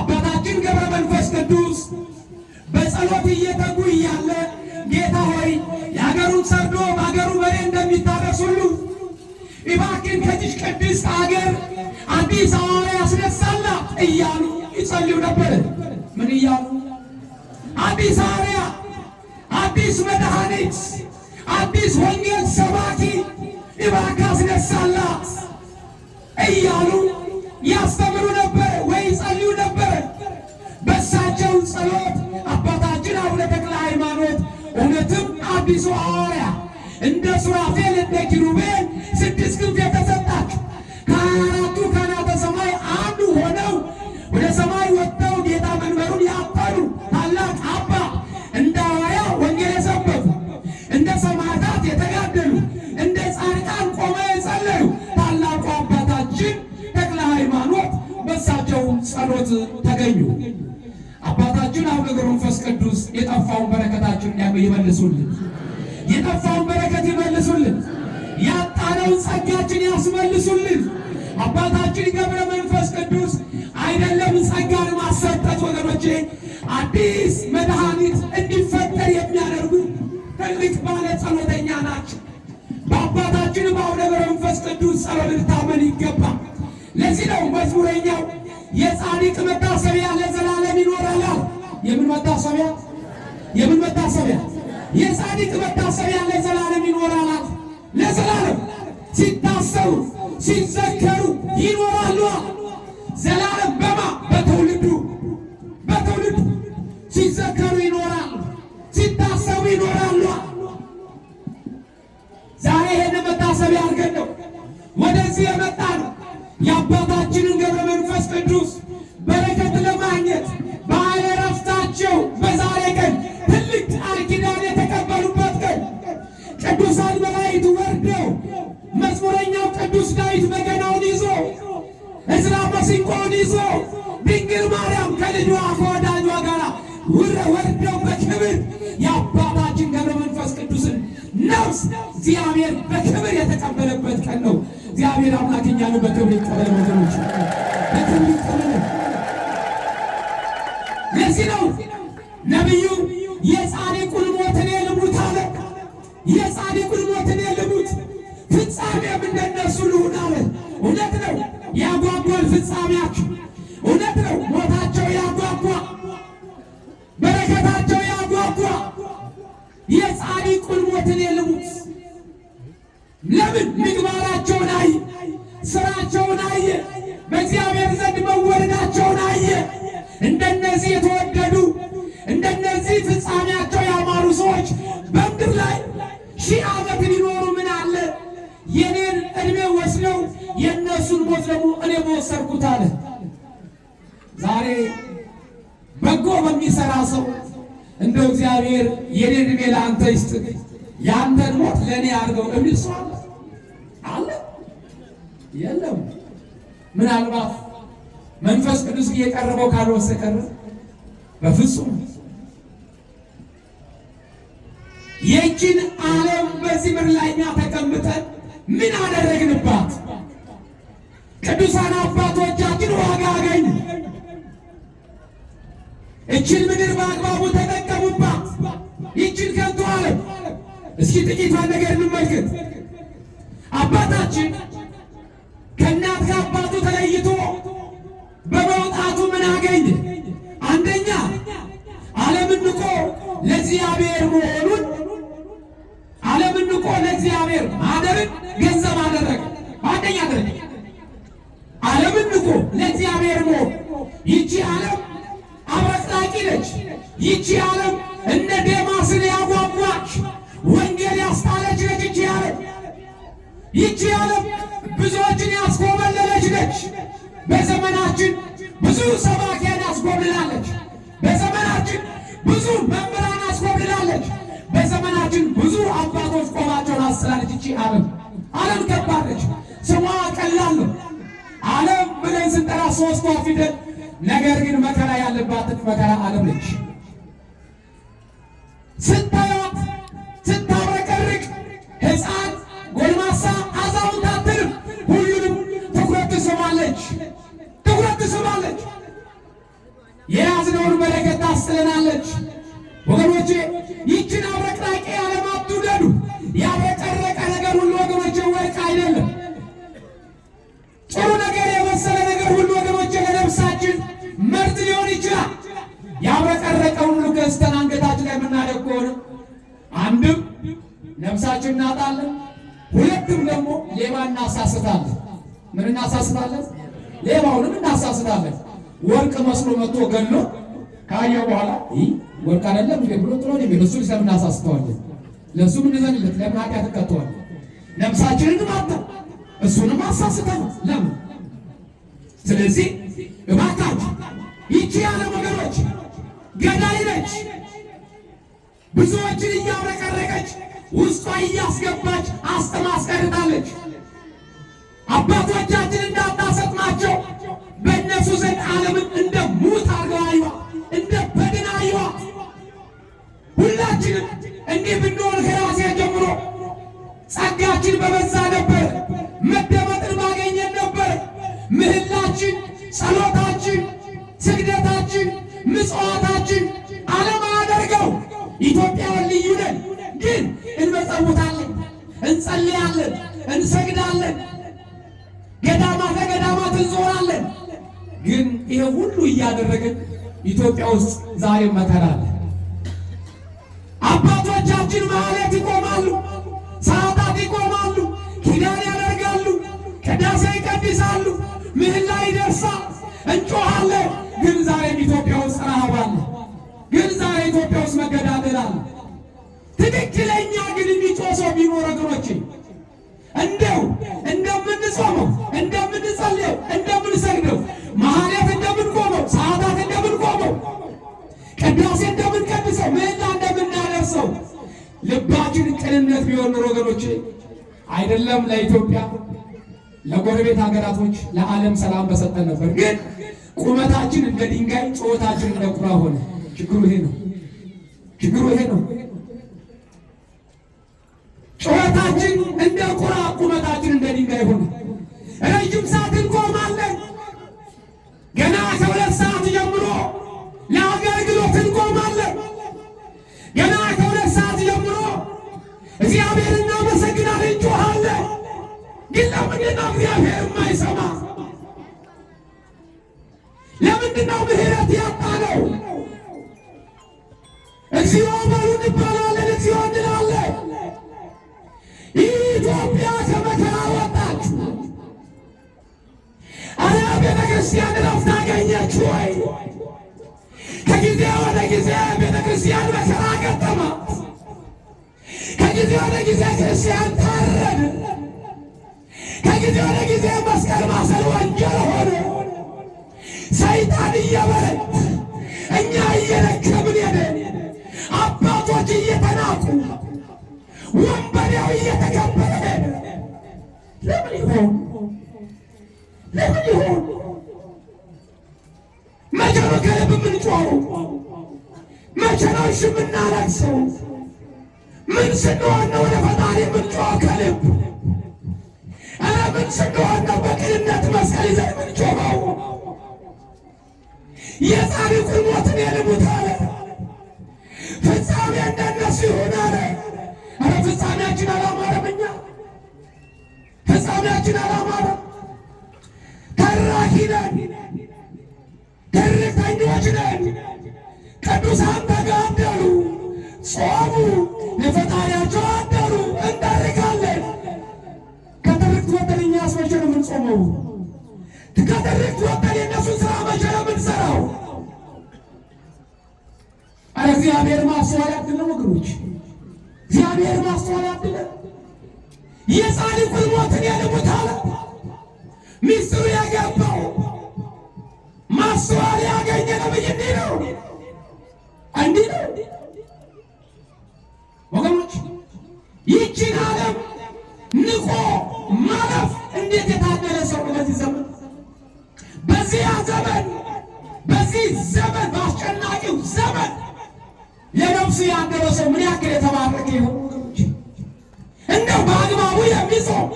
አባታችን ገብረ መንፈስ ቅዱስ በጸሎት እየተጉ እያለ ጌታ ሆይ የሀገሩን ሰርዶ በሀገሩ በሬ እንደሚታረስ ሁሉ እባክህን ከዚች ቅድስት ሀገር አዲስ ሐዋርያ ያስነሳላት እያሉ ይጸልዩ ነበር። ምን እያሉ? አዲስ ሐዋርያ፣ አዲስ መድኃኒት፣ አዲስ ወንጌል ሰባኪ እባክህ አስነሳላት እያሉ ያስተምሩ ነበር ወይ ይጸልዩ ነበር። በእሳቸው ጸሎት አባታችን አቡነ ተክለ ሃይማኖት እውነትም አዲሱ ሐዋርያ እንደ ሱራፌል እንደ ኪሩቤል 6 ክንፍ የተሰጣቸው ከ24ቱ ካህናተ ሰማይ አንዱ ሆነው ወደ ሰማይ ወጥተው ጌታ መንበሩን ያጠኑ ታላቅ አባ እንደ ሐዋርያ ወንጌል የሰበኩ እንደ ሰማዕታት የተጋደሉ እንደ ጻድቃን ቆመው የጸለዩ ታላቁ አባታችን ተክለ ሃይማኖት በእሳቸው ጸሎት ተገኙ። አባታችን አቡነ ገብረ መንፈስ ቅዱስ የጠፋውን በረከታችን ይመልሱልን፣ የጠፋውን በረከት ይመልሱልን፣ ያጣነውን ጸጋችን ያስመልሱልን። አባታችን ገብረ መንፈስ ቅዱስ አይደለም ጸጋን ማሰጠት ወገኖቼ፣ አዲስ መድኃኒት እንዲፈጠር የሚያደርጉ ትልቅ ባለ ጸሎተኛ ናቸው። በአባታችን በአቡነ ገብረ መንፈስ ቅዱስ ጸሎት ልታመን ይገባል። ለዚህ ነው መዝሙረኛው የጻድቅ መታሰቢያ ለዘላለም ይኖራል። የምን መታሰቢያ? የምን መታሰቢያ? የጻድቅ መታሰቢያ ለዘላለም ይኖራል። ለዘላለም ሲታሰቡ ሲዘከሩ ይኖራሉ። ዘላለም በማ በትውልዱ በትውልዱ ሲዘከሩ ይኖራሉ፣ ሲታሰቡ ይኖራሉ። ዛሬ ይሄን መታሰቢያ አድርገን ነው ወደዚህ የመጣ ነው። የአባታችንን ገብረ መንፈስ ቅዱስ በረከት ለማግኘት በዓለ ዕረፍታቸው በዛሬ ቀን ትልቅ ቃል ኪዳን የተቀበሉበት ቀን ቅዱሳን መላእክት ወርደው መዝሙረኛው ቅዱስ ዳዊት በገናውን ይዞ ዕዝራ መሰንቆውን ይዞ ድንግል ማርያም ከልጇ ከወዳጇ ጋር ወርደው በክብር የአባታችን ገብረ መንፈስ ቅዱስን ነፍስ እግዚአብሔር በክብር የተቀበለበት ቀን ነው። እግዚአብሔር አምላክ እኛን በክብር ይቀበል ወገኖች፣ በክብር ይቀበል። ለዚህ ነው ነቢዩ የጻድቁን ሞት እኔ ልሙት አለ። የጻድቁን ሞት እኔ ልሙት፣ ፍጻሜም እንደነሱ ልሁን አለ። እውነት ነው፣ ያጓጓል ፍጻሜያቸው። እውነት ነው፣ ሞታቸው ያጓጓ፣ በረከታቸው ያጓጓ። የጻድቁን ሞት እኔ ልሙት። ለምን? ምግባራቸውን አየ፣ ስራቸውን አየ፣ በእግዚአብሔር ዘንድ መወደዳቸውን አየ። እንደነዚህ የተወደዱ እንደነዚህ ፍጻሜያቸው ያማሩ ሰዎች በምድር ላይ 1000 ዓመት ሊኖሩ ምን አለ? የኔን ዕድሜ ወስደው የእነሱን ሞት ደግሞ እኔ በወሰድኩት አለ። ዛሬ በጎ በሚሰራ ሰው እንደው እግዚአብሔር የኔን ዕድሜ ለአንተ ይስጥ፣ ያንተን ሞት ለእኔ አድርገው የሚል ሰው አለ አለ? የለም። ምናልባት መንፈስ ቅዱስ እየቀረበው ካልወሰቀረ በፍጹም የእችን ዓለም በዚህ ምድር ላይ እኛ ተቀምጠን ምን አደረግንባት? ቅዱሳን አባቶቻችን ዋጋ አገኙ። እችን ምድር በአግባቡ ተጠቀሙባት። ይችን ከንቱ ዓለም። እስኪ ጥቂቷን ነገር እንመልከት። አባታችን ከእናት ከአባቱ ተለይቶ በመውጣቱ ምን አገኘ? አንደኛ ዓለምን ንቆ ለእግዚአብሔር መሆኑን፣ ዓለምን ንቆ ለእግዚአብሔር ማደርን ገንዘብ አደረገ። በአንደኛ ደረጃ ዓለምን ንቆ ለእግዚአብሔር መሆን። ይቺ ዓለም አብረቅራቂ ነች። ይቺ ዓለም እነ ዴማስን ያጓጓች ወንጌል ያስጣለች ነች። ይቺ ዓለም ይቺ ዓለም ብዙዎችን ያስኮበለለች ነች። በዘመናችን ብዙ ሰባኪያን ያስኮብልላለች። በዘመናችን ብዙ መምህራን ያስኮብልላለች። በዘመናችን ብዙ አባቶች ቆባቸውን አስላለች። ይቺ ዓለም ዓለም ከባድ ነች። ስሟ ቀላል ነው። ዓለም ብለን ስንጠራ ሶስቷ ፊደል፣ ነገር ግን መከራ ያለባትን መከራ ዓለም ነች። ስታዩት ስታብረቀርቅ ሕፃን፣ ጎልማሳ፣ አዛውንት አትልም። ሁሉንም ትኩረት ትስባለች። ትኩረት ትስባለች። የያዝነውን በረከት ታስጥለናለች። ወገኖቼ ይችን አብረቅራቂ ዓለም አትውደዱ። ያብረቀረቀ ነገር ሁሉ ወገኖቼ ወርቅ አይደለም። ጥሩ ነገር የመሰለ ነገር ሁሉ ወገኖቼ ለነፍሳችን መርዝ ሊሆን ይችላል። ያብረቀረቀውን ሁሉ ገዝተን አንገታችን ላይ የምናደርግ ከሆነ አንድም ነፍሳችን እናጣለን፣ ሁለትም ደግሞ ሌባ እናሳስታለን። ምን እናሳስታለን? ሌባውንም እናሳስታለን። ወርቅ መስሎ መጥቶ ገሎ ካየው በኋላ ይህ ወርቅ አይደለም እንዴ ብሎ ጥሎ ነው እሱ ለምን እናሳስተዋለን? ለሱ ምን ዘንለት ለምን ኃጢአት ተቀጥቷል? ነፍሳችንን ማጣ እሱንም አሳስተን ለምን? ስለዚህ እባካችሁ ይቺ ዓለም ወገኖች ገዳይ ነች። ብዙዎችን እያብረቀረቀች ውስጧ እያስገባች አስቀርታለች። አባቶቻችን እንዳታሰጥማቸው በእነሱ ዘንድ ዓለምን እንደ ሙት አድርገው አዩዋ፣ እንደ በድን አዩዋ። ሁላችንም እንዲህ ብንሆን ከራሴ ጀምሮ ጸጋችን በበዛ ነበር፣ መደመጥን ባገኘን ነበር። ምህላችን፣ ጸሎታችን፣ ስግደታችን፣ ምጽዋታችን ዓለም አያደርገው። ኢትዮጵያውያን ልዩ ነን፣ ግን እንመጸውታለን፣ እንጸልያለን፣ እንሰግዳለን፣ ገዳማት ለገዳማት እንዞራለን። ግን ይሄ ሁሉ እያደረግን ኢትዮጵያ ውስጥ ዛሬ መከራ አለ። አባቶቻችን ማህሌት ይቆማሉ፣ ሰዓታት ይቆማሉ፣ ኪዳን ያደርጋሉ፣ ቅዳሴ ይቀድሳሉ፣ ምህላ ይደርሳል፣ እንጮኻለን። ግን ዛሬም ኢትዮጵያ ውስጥ ረሃብ አለ። ግን ዛሬ ኢትዮጵያ ውስጥ መገዳደል አለ። ትክክለኛ ግን የሚጮህ ሰው ቢኖር ወገኖቼ እንደው እንደምንጾመው፣ እንደምንጸልየው፣ እንደምንሰግደው፣ ማህሌት እንደምንቆመው፣ ሰዓታት እንደምንቆመው፣ ቅዳሴ እንደምንቀድሰው፣ ምህላ እንደምናደርሰው ልባችን ቅንነት ቢሆን ኖሮ ወገኖቼ አይደለም ለኢትዮጵያ ለጎረቤት ሀገራቶች ለዓለም ሰላም በሰጠን ነበር። ግን ቁመታችን እንደ ድንጋይ፣ ጩኸታችን እንደ ቁራ ሆነ። ችግሩ ይሄ ነው። ችግሩ ይሄ ነው። ጩኸታችን እንደ ቁራ፣ ቁመታችን እንደ ድንጋይ ሆነ። ረጅም ሰዓት እንቆማለን። ገና ከ2 ሰዓት ጀምሮ ለአገልግሎት እንቆማለን። ገና ከ2 ሰዓት ጀምሮ እግዚአብሔር እናመሰግናለን፣ እንጮኻለን። ግን ለምንድን ነው እግዚአብሔር የማይሰማ? ለምንድን ነው ምሕረት ያጣነው? እግዚኦ በሉ እንባላለን፣ እግዚኦ እንላለን። ኢትዮጵያ ከመከራ ወጣች። አረ ቤተ ክርስቲያን ረፍት አገኘች ወይ? ከጊዜ ወደ ጊዜ ቤተ ክርስቲያን መከራ ገጠማት። ከጊዜ ወደ ጊዜ ክርስቲያን ታረደ። ከጊዜ ወደ ጊዜ መስቀል ማሰር ወንጀል ሆነ። ሰይጣን እየበረታ እኛ እየረከብን ሄደን፣ አባቶች እየተናቁ ወንበዴው እየተከበረ ሄደ። ለምን ይሆን? ለምን ይሆን? መቼ ነው ከልብ የምንጮኸው? መቼ ነው እሺ የምናለቅሰው? ምን ስንሆን ነው ወደ ፈጣሪ የምንጮኸው ከልብ? ኧረ ምን ስንሆን ነው በቅንነት መስቀል ይዘን የምንጮኸው? የጻድቁን ሞትን የልሙት አለ ፍጻሜ እንደነሱ ይሆን አለ። ኧረ ፍጻሜያችን አላማረም። እኛ ፍጻሜያችን አላማረም። ተራኪ ነን፣ ትርክተኞች ነን። ቅዱሳን ተጋደሉ፣ ጾሙ፣ ለፈጣሪያቸው አደሩ። እንተርካለን። ከትርክት ወጥተን እኛስ መቼ ነው የምንጾመው? ከትርክት ወጥተን የእነሱን ሥራ መቼ ነው የምንሠራው? ኧረ እግዚአብሔር ማስተዋል ያድለን ወገኖች፣ እግዚአብሔር ማስተዋል ያድለን። የጻድቁን ሞትን ያልሙት አለ። ሚስጥሩ የገባው ማስተዋል ያገኘ ነብይ እንዲህ ነው፣ እንዲህ ነው ወገኖች። ይህችን ዓለም ንቆ ማለፍ እንዴት የታደለ ሰው በዚህ ዘመን፣ በዚያ ዘመን፣ በዚህ ዘመን፣ በአስጨናቂው ዘመን ለነፍሱ ያደረ ሰው ምን ያክል የተባረከ ይሆን ወገኖች። እንደው በአግባቡ የሚጾም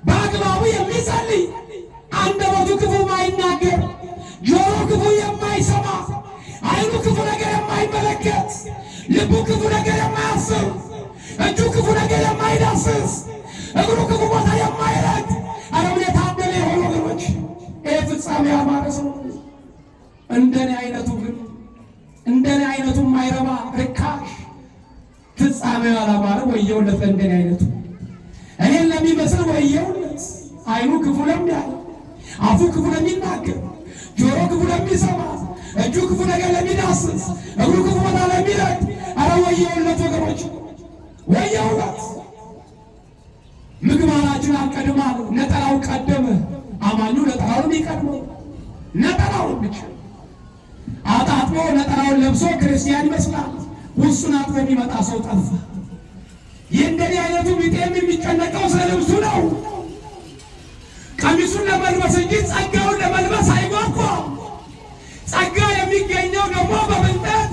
በአግባቡ የሚጸልይ አንደበቱ ክፉ ማይናገር፣ ጆሮ ክፉ የማይሰማ፣ ዓይኑ ክፉ ነገር የማይመለከት፣ ልቡ ክፉ ነገር የማያስብ፣ እጁ ክፉ ነገር የማይዳስስ፣ እግሩ ክፉ ቦታ የማይረግጥ ዓለምን የታደለ የሆኑ ወገኖች ይህ ፍጻሜ ያማረ ሰው። እንደኔ አይነቱ ግን እንደኔ አይነቱ የማይረባ ርካሽ ፍጻሜው ያላማረ ወየውለት። እንደኔ አይነቱ እኔን ለሚመስል ወየውለት። ዓይኑ ክፉ ለሚያይ፣ አፉ ክፉ ለሚናገር፣ ጆሮ ክፉ ለሚሰማ፣ እጁ ክፉ ነገር ለሚዳስስ፣ እግሩ ክፉ ቦታ ለሚረግጥ፣ ኧረ ወየውለት ወገኖች፣ ወየውለት። ምግባራችን አልቀድማል፣ ነጠላው ቀደመ። አማኙ ነጠላውን ይቀድመው፣ ነጠላውን ብቻ አጣጥቦ ነጠላውን ለብሶ ክርስቲያን ይመስላል። ውስጡን አጥቦ የሚመጣ ሰው ጠፋ። የእንደኔ አይነቱ ቢጤም የሚጨነቀው ስለ ልብሱ ነው። ቀሚሱን ለመልበስ እንጂ ጸጋውን ለመልበስ አይጓጓም። ጸጋ የሚገኘው ደግሞ በብልጠት፣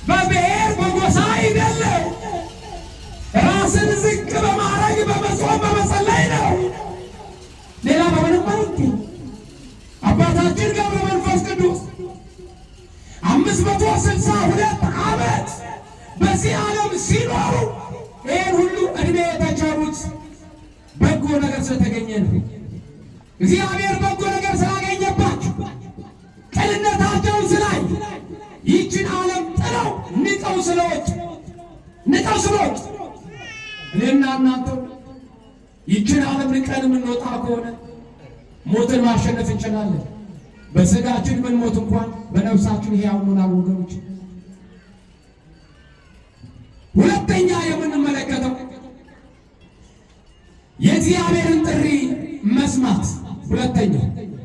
በብሔር፣ በጎሳ አይደለም። ራስን ዝቅ በማድረግ በመጾም በመጸለይ ነው። ሌላ በምንም አይገኝ። አባታችን ገብረ መንፈስ ቅዱስ 562 ዓመት በዚህ ዓለም ሲኖሩ ይህን ሁሉ ዕድሜ የተቸሩት በጎ ነገር ስለተገኘ ነው። እግዚአብሔር በጎ ነገር ስላገኘባቸው ቅንነታቸውን ስላይ ይህችን ዓለም ጥለው ንቀው ስለወጡ እኔና እናንተ ይህችን ዓለም ንቀን የምንወጣ ከሆነ ሞትን ማሸነፍ እንችላለን። በሥጋችን ብንሞት እንኳን በነፍሳችን ሕያው እንሆናለን ወገኖች። ሁለተኛ የምንመለከተው የእግዚአብሔርን ጥሪ መስማት።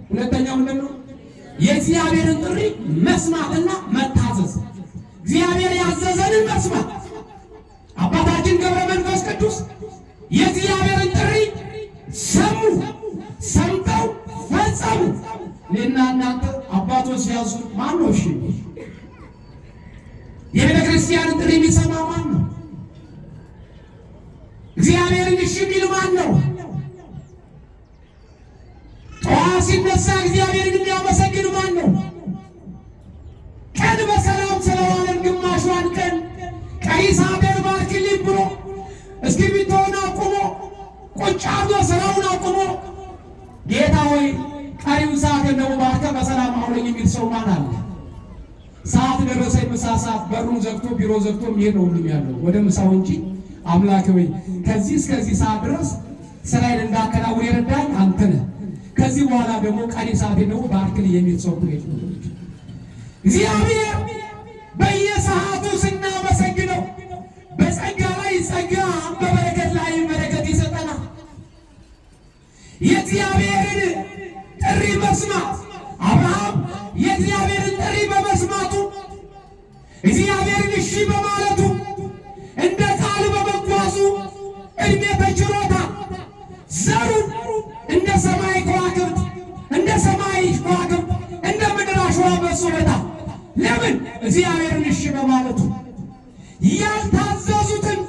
ሁለተኛው ምንድን ነው? የእግዚአብሔርን ጥሪ መስማትና መታዘዝ። እግዚአብሔር ያዘዘንን መስማት። አባታችን ገብረ መንፈስ ቅዱስ የእግዚአብሔርን ጥሪ ሰሙ፣ ሰምተው ፈጸሙ። እኔና እናንተ አባቶች ሲያዙ ማን ነው? እሺ የቤተ ክርስቲያንን ጥሪ የሚሰማ ማን ነው? እግዚአብሔርን እሺ የሚል ማን ነው? ጠዋት ሲነሳ እግዚአብሔርን የሚያመሰግን ማን ነው? ቀን በሰላም ስለዋለን ግማሿን ቀን ቀሪ ሰዓትን ባርክልኝ ብሎ እስክሪብቶውን አቁሞ ቁጭ አድርጎ ስራውን አቁሞ ጌታ ሆይ ቀሪውን ሰዓትን ደግሞ ባርከህ በሰላም አውለኝ የሚል ሰው ማን አለ? ሰዓት ደረሰ፣ ምሳ ሰዓት፣ በሩን ዘግቶ ቢሮ ዘግቶ የሚሄድ ነው ሁሉም ያለው ወደ ምሳው እንጂ አምላክ ሆይ ከዚህ እስከዚህ ሰዓት ድረስ ስራዬን እንዳከናውን የረዳኝ አንተ ነህ፣ ከዚህ በኋላ ደግሞ ቀሪ ሰዓቴን ደግሞ ባርክልኝ የሚል ሰው ነው። እግዚአብሔር በየሰዓቱ ስናመሰግነው በጸጋ ላይ ጸጋ፣ በበረከት ላይ በረከት ይሰጠናል። የእግዚአብሔርን ጥሪ መስማት። አብርሃም የእግዚአብሔርን ጥሪ በመስማቱ እግዚአብሔርን እሺ በማለቱ እንደ ቃል በመጓዙ ዕድሜ ተችሮታል። ዘሩን እንደ ሰማይ ከዋክብት እንደ ምድር አሸዋ በዝቶለታል። ለምን? እግዚአብሔርን እሺ በማለቱ። ያልታዘዙትን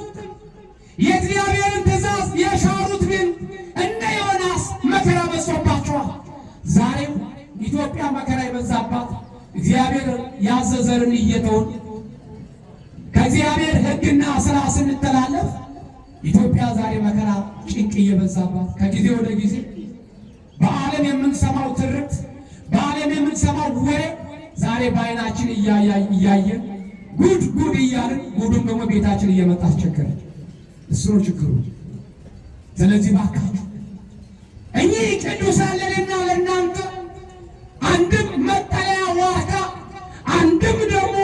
የእግዚአብሔርን ትእዛዝ የሻሩት ግን እንደ ዮናስ መከራ በዝቶባቸዋል። ዛሬም ኢትዮጵያ መከራ የበዛባት እግዚአብሔር ያዘዘንን እየተውን እግዚአብሔር ሕግና ስራ ስንተላለፍ ኢትዮጵያ ዛሬ መከራ ጭንቅ እየበዛባት ከጊዜ ወደ ጊዜ በዓለም የምንሰማው ትርክት በዓለም የምንሰማው ወሬ ዛሬ በዓይናችን እያየን ጉድ እያልን ጉዱም ደግሞ ቤታችን እየመጣ አስቸገረ። እሱ ነው ችግሩ። ስለዚህ ባካችሁ እኚህ ቅዱሳን ለእኔና ለእናንተ አንድም መጠለያ ዋርካ አንድም ደግሞ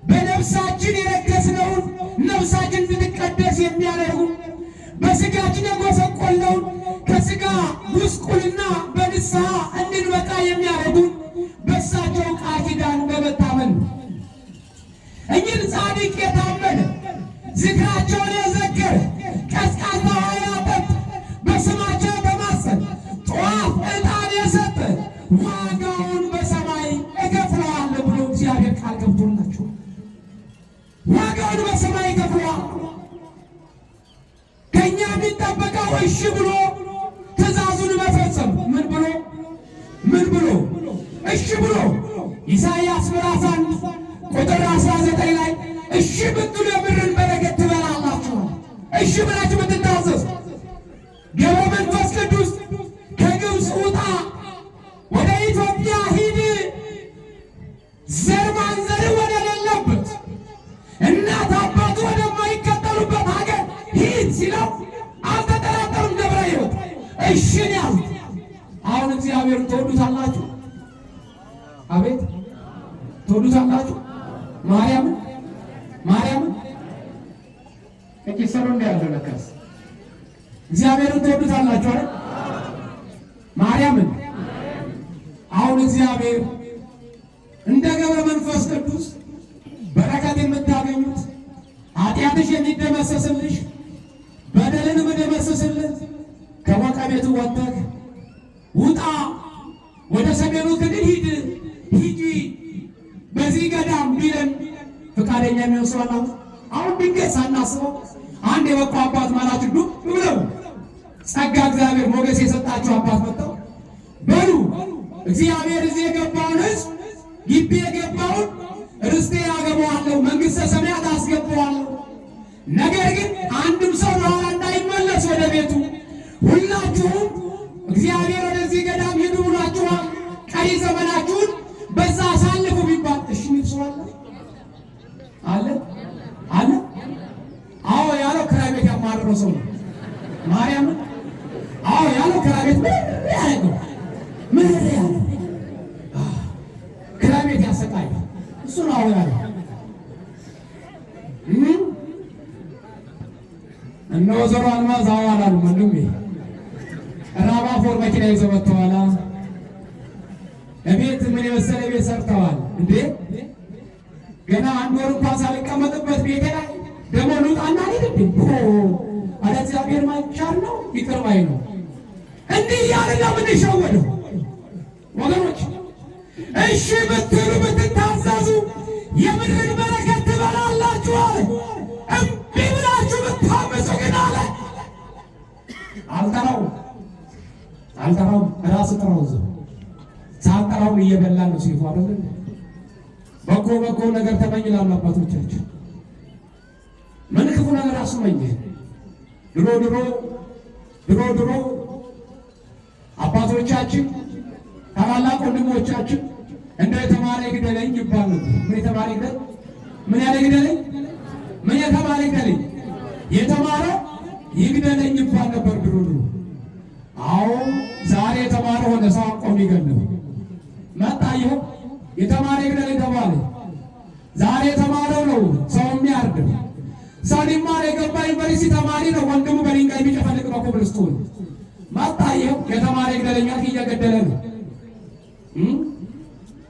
በነፍሳችን የረከስነውን ነፍሳችን እንድትቀደስ የሚያደርጉ በስጋችን የጎሰቆልነውን ከስጋ ጉስቁልና በንስሐ እንድንወጣ የሚያደርጉን በእሳቸው ቃል ኪዳን በመታመን እኚህን ጻድቅ የታመነ ዝክራቸውን የዘከረ ቀዝቃዛ ውሃ ያጠጣ በስማቸው የተማጸነ ጧፍ ዕጣን የሰጠ ዋጋውን በሰማይ እከፍለዋለሁ ብሎ እግዚአብሔር ቃል ገብቶላቸው ዋጋውን በሰማይ እከፍለዋለሁ። ከእኛ የሚጠበቀው እሺ ብሎ ትእዛዙን መፈጸም። ምን ብሎ እሺ ብሎ ኢሳይያስ ምዕራፍ 1 ቁጥር 19 ላይ እሺ ብትሉ የምድርን በረከት ትበላላችሁ። እሺ ብላችሁ ብትታዘዙ ገብረ መንፈስ ቅዱስ ከግብፅ ውጣ ወደ ኢትዮጵያ ሂድ ዘር ማንዘር ወደሌለበት እናት አባቱ ወደማይከተሉበት ሀገር ሂድ ሲለው አልተጠራጠሩም። ደብረ ሕይወት እሺ ነው ያሉት። አሁን እግዚአብሔርን ትወዱታላችሁ? አቤት ትወዱታላችሁ? ማርያምን እኪሰሩ እንደ ያለው ለካስ እግዚአብሔርን ትወዱታላችሁ አይደል? ማርያምን አሁን እግዚአብሔር እንደ ገብረ መንፈስ ቅዱስ በረከት የምታገኙት ኃጢአትሽ የሚደመሰስልሽ በደልን የምደመስስልህ ከሞቀ ቤቱ ወጥተህ ውጣ ወደ ሰሜኑ ክልል ሂጂ በዚህ ገዳም ቢለን ፈቃደኛ የሚሆን ሰው አለ? አሁን ድንገት ሳናስበው አንድ የበቁ አባት ማላችሁ ዱብ ብለው ጸጋ እግዚአብሔር ሞገስ የሰጣቸው አባት መጥተው በሉ እግዚአብሔር እዚህ የገባውን ሕዝብ ግቢ የገባውን ርስቴ ያገባዋለሁ፣ መንግሥተ ሰማያት አስገባዋለሁ። ነገር ግን አንድም ሰው በኋላ እንዳይመለስ ወደ ቤቱ ሁላችሁም እግዚአብሔር ወደዚህ ገዳም ሂዱ ብሏችኋል። ቀሪ ዘመናችሁን በዛ አሳልፉ ቢባል እሺ ሚል ሰው አለ? አዎ ያለው ክራይ ቤት ያማረረው ሰው ነው። ማርያምን አዎ ያለው ክራይ ቤት ምን ያለው ክራይ ቤት ያሰቃይ እሱ ነው ያለው። እነ ወይዘሮ አልማዝ አዋላሉ ወንድሜ ራባ ፎር መኪና ይዘው መጥተዋል። እቤት ምን የመሰለ ቤት ሰርተዋል እንዴ! ገና አንድ ወር እንኳን ሳልቀመጥበት ቤቴ ላይ ደግሞ ልውጣና ልሄድ አለ እግዚአብሔር ማይቻል ነው፣ ይቅር ባይ ነው። እንዲህ እያልን ነው የምንሸወደው ወገኖች። እሺ ብትሉ ብትታዘዙ የምድርን በረከት ትበላላችሁ አለ። እምቢ ብላችሁ ብታመፁ ግን አለ አልጠራውም ራስ ጠራው ዘ ሳጠራውን እየበላ ነው ሲፉ አይደል? በጎ ነገር ተመኝ ይላሉ አባቶቻችን። ምን ክፉ ነገር አስመኝ። ድሮ አባቶቻችን ታላላቅ ወንድሞቻችን እንደ የተማረ ይግደለኝ ይባል ነበር። ምን የተማረ ይግደለኝ? ምን ያለ ይግደለኝ? ምን የተማረ ይግደለኝ? የተማረ ይግደለኝ ይባል ነበር ድሮ። አዎ ዛሬ የተማረ ሆነ ሰው አቆም ይገድለው መጣ። ይኸው የተማረ ይግደለኝ ተባለ። ዛሬ የተማረው ነው ሰው የሚያርደው። ሰው ሊማር የገባ ዩኒቨርሲቲ ተማሪ ነው ወንድሙ በድንጋይ ቢጨፈልቅ ነው ኮብልስቶን መጣ። ይኸው የተማረ ይግደለኛ እየገደለ ነው።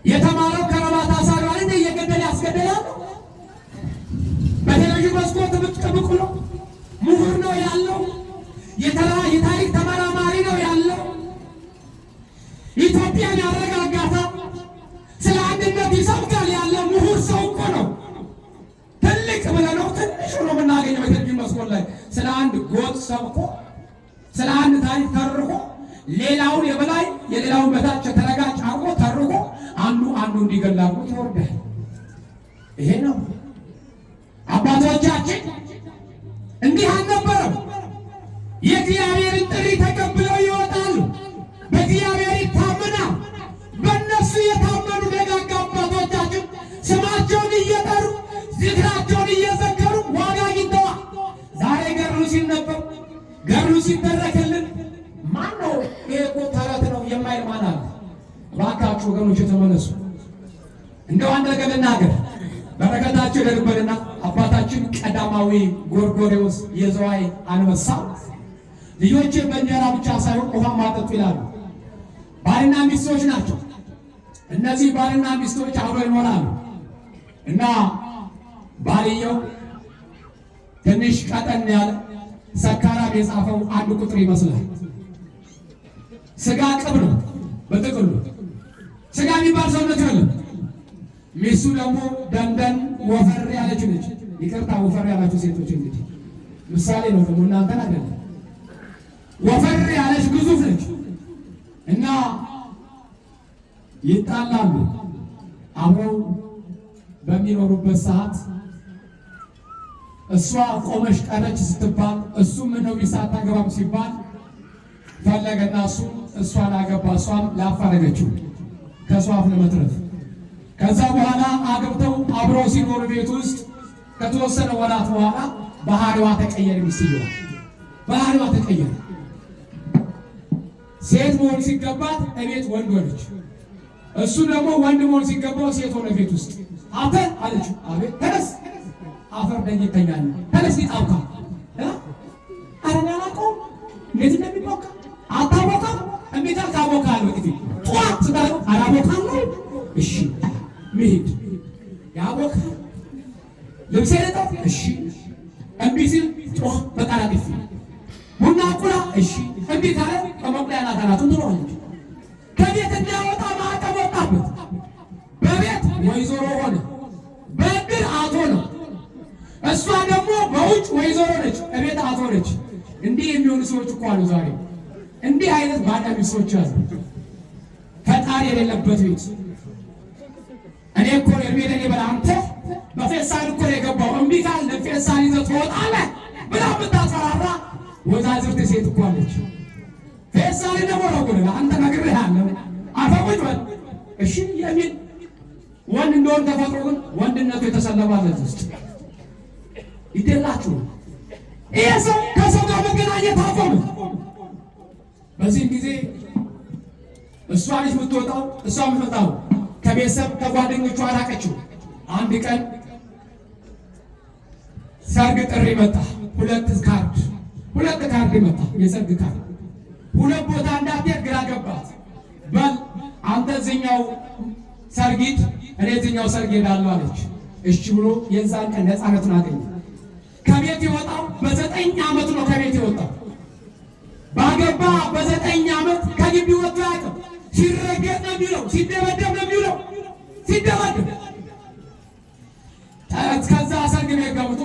የተማረው ከረባት አሳሪዋን እንደ እየገደለ ያስገደላል። በቴሌቪዥን መስኮት ብቅ ብሎ ምሁር ነው ያለው። የታሪክ ተመራማሪ ነው ያለው። ኢትዮጵያን ያረጋጋታል። ስለ አንድነት ይሰብካል ያለ ምሁር ሰው እኮ ነው። ትልቅ ብለነው ትንሽ ሆኖ የምናገኘው በቴሌቪዥን መስኮት ላይ ስለ አንድ ጎጥ ሰብኮ ስለ አንድ ታሪክ ተርኮ ሌላውን የበላይ የሌላውን በታች ተረጋጭ አርጎ ተርኮ አንዱ እንዲገላሉ ይወርዳል። ይሄ ነው እንዲህ አልነበረም። የእግዚአብሔርን ጥሪ ተቀብለው ይወጣሉ። በእግዚአብሔር ይታመናል። በእነሱ የታመኑ ደጋግ አባቶቻችን ስማቸውን እየጠሩ ዝክራቸውን እየዘከሩ ዋጋ አግኝተዋል። ዛሬ ገድሉ ሲነበብ ገድሉ ሲተረክልን ማን ነው ይሄ እኮ ተረት ነው የማይል ማን አለ? እባካችሁ ወገኖች ተመለሱ። እንደው አንድ ነገር ልናገር፣ በረከታቸው ይደርብንና አባታችን ቀዳማዊ ጎርጎርዮስ የዘዋይ አንበሳ ልጆቼ በእንጀራ ብቻ ሳይሆን ውሃ ማጠጡ ይላሉ። ባልና ሚስቶች ናቸው። እነዚህ ባልና ሚስቶች አብረው ይኖራሉ እና ባልየው ትንሽ ቀጠን ያለ ሰካራም የጻፈው አንድ ቁጥር ይመስላል። ስጋ ቅብ ነው በጥቅሉ ስጋ የሚባል ሰውነት የለም። ሚስቱ ደግሞ ደንደን ወፈር ያለች ነች። ይቅርታ ወፈር ያላችሁ ሴቶች እንግዲህ ምሳሌ ነው ደግሞ እናንተን አይደለም። ወፈር ያለች ግዙፍ ነች እና ይጣላሉ። አብረው በሚኖሩበት ሰዓት እሷ ቆመሽ ቀረች ስትባል እሱ ምነው ሚስት አታገባም ሲባል ፈለገና እሷን አገባ። እሷም ላፋረገችው ከሷ አፍ ለመትረፍ። ከዛ በኋላ አግብተው አብረው ሲኖሩ ቤት ውስጥ ከተወሰነ ወራት በኋላ ባህሪዋ ተቀየረ። ሚስትየዋ ባህሪዋ ተቀየረ። ሴት መሆን ሲገባት እቤት ወንድ ሆነች። እሱ ደግሞ ወንድ መሆን ሲገባው ሴት ሆነ ቤት ውስጥ። አንተ አለችው፣ አቤት። ተነስ አፈር ደኝተኛል፣ ተነስ ሊጣውካ አረናላቀው እንዴት እንደሚቦካ አታቦካም? እንዴት አታቦካለሁ? እንግዲህ ጧት ስታለው አላቦካለሁ። እሺ መሄድ ያቦካ ልብሴ ለጣፍ እሺ እምቢ ሲል ጧት በቃላ ግፊ ቡና ቁላ እሺ እምቢ ካለ በመቁያ ናታናቱን ትለዋለች። ከቤት እንዳወጣ ማዕቀብ ወጣበት። በቤት ወይዘሮ ሆነ፣ በእድር አቶ ነው። እሷ ደግሞ በውጭ ወይዘሮ ነች፣ እቤት አቶ ነች። እንዲህ የሚሆኑ ሰዎች እኮ አሉ ዛሬ። እንዲህ አይነት ባዳሚ ሰዎች አሉ። ፈጣሪ የሌለበት ቤት። እኔ እኮ እድሜ ለኔ በላ አንተ በፌሳል እኮ የገባው እምቢ ካለ ፌሳል ይዘህ ትወጣለህ ብላ የምታስፈራራ ወዛዝርት ሴት እኮ አለች። ፌሳል ደግሞ ነው አንተ ነግሬሃለሁ አፈቁጭ በል እሺ የሚል ወንድ እንደሆነ ተፈጥሮ ግን ወንድነቱ የተሰለባለት ውስጥ ይደላችሁ። ይሄ ሰው ከሰው ጋር መገናኘት አቆመ። በዚህ ጊዜ እሷ ልጅ የምትወጣው እሷ የምትወጣው ከቤተሰብ ከጓደኞቿ አራቀችው። አንድ ቀን ሰርግ ጥሪ መጣ። ሁለት ካርድ መጣ። የሰርግ ካርድ ሁለት ቦታ እንዳትሄድ ግራ ገባት። በል አንተ እዚህኛው ሰርግ ሂድ፣ እኔ እዚህኛው ሰርግ ሄዳለሁ አለች። እሺ ብሎ የዛን ቀን ነፃነቱን አገኘ። ከቤት የወጣው በ9 ዓመቱ ነው። ከቤት የወጣው ባገባ በ9 ዓመት ከግቢ ወጥቶ ያውቅም። ሲረገጥ ነው የሚውለው፣ ሲደበደብ ነው የሚውለው፣ ሲደበደብ። ከዛ ሰርግ ቤት ገብቶ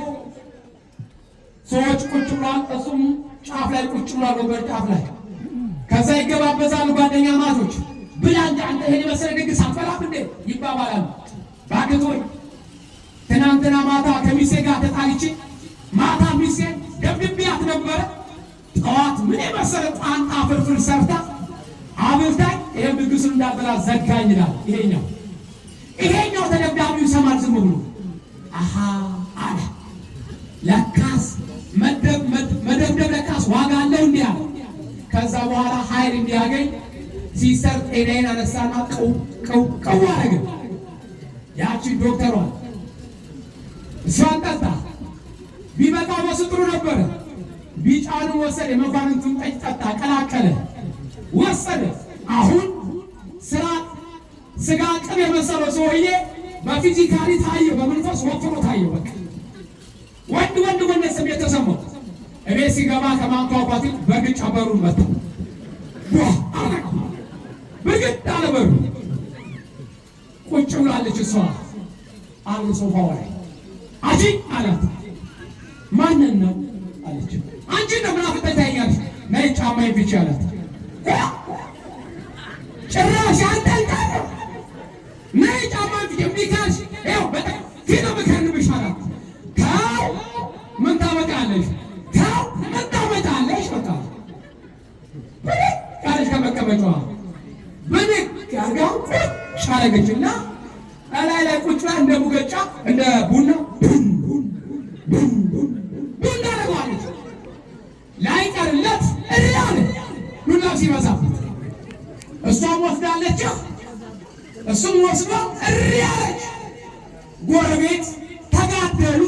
ሰዎች ቁጭ ብሏል፣ እሱም ጫፍ ላይ ቁጭ ብሏል፣ ወንበር ጫፍ ላይ። ከዛ ይገባበዛሉ ጓደኛ ማቶች። ብላ እንደ አንተ ይሄን መሰለ ድግስ አትበላም እንዴ ይባባላሉ። ባገቶኝ ትናንትና ማታ ከሚስቴ ጋር ተጣልቼ ማታ ሚስቴ ደብድቤያት ነበረ። ጠዋት ምን የመሰለ ቋንጣ ፍርፍር ሰርታ አብልታኝ ይሄን ድግሱን እንዳበላ ዘጋኝ ይላል። ይሄኛው ተደብዳቢው ይሰማል ዝም ብሎ አሃ አለ። ለካስ መደብደብ ለካስ ዋጋ አለው እንዲህ አለ። ከዛ በኋላ ኃይል እንዲያገኝ ሲስተር ጤናዬን አነሳና ቀው አረገ። ያቺን ዶክተሯን እሷን ጠጣ። ቢበቃው በስጥሩ ነበረ። ቢጫኑ ወሰደ። የመኳንንቱን ጠጅ ጠጣ፣ ቀላቀለ፣ ወሰደ። አሁን ስጋ ቅብ የመሰለው ሰውዬ በፊዚካሊ ታየው፣ በመንፈስ ወፍሮ ታየው። በቃ ወንድ ስሜት ተሰማው። እቤት ሲገባ ከማንኳኳት በግጫ በሩን መታ። ብርግድ አለ በሩ። ቁጭ ብላለች እሷ አንድ ሶፋው ላይ። አጂ አላት። ማንን ነው አለች። አንቺ ነው ምናምን ታያለሽ። ነይ ጫማዬን ፍቺ አላት። ጭራሽ አንጠልጣለ ነይ ጫማዬን ፍቺ የሚካሽ ይኸው በፊት ነው ምከርንብሽ አላት። ምን ታበቃለሽ? አደረገችና ላይ ቁጭ ብላ እንደ ሙገጫ እንደ ቡና ቡና አደረገዋለች። ላይቀርለት እሪያለ ዱላው ሲበዛበት እሷም ወስዳለች፣ እሱም ወስዶ እሪያለች። ጎረቤት ተጋደሉ።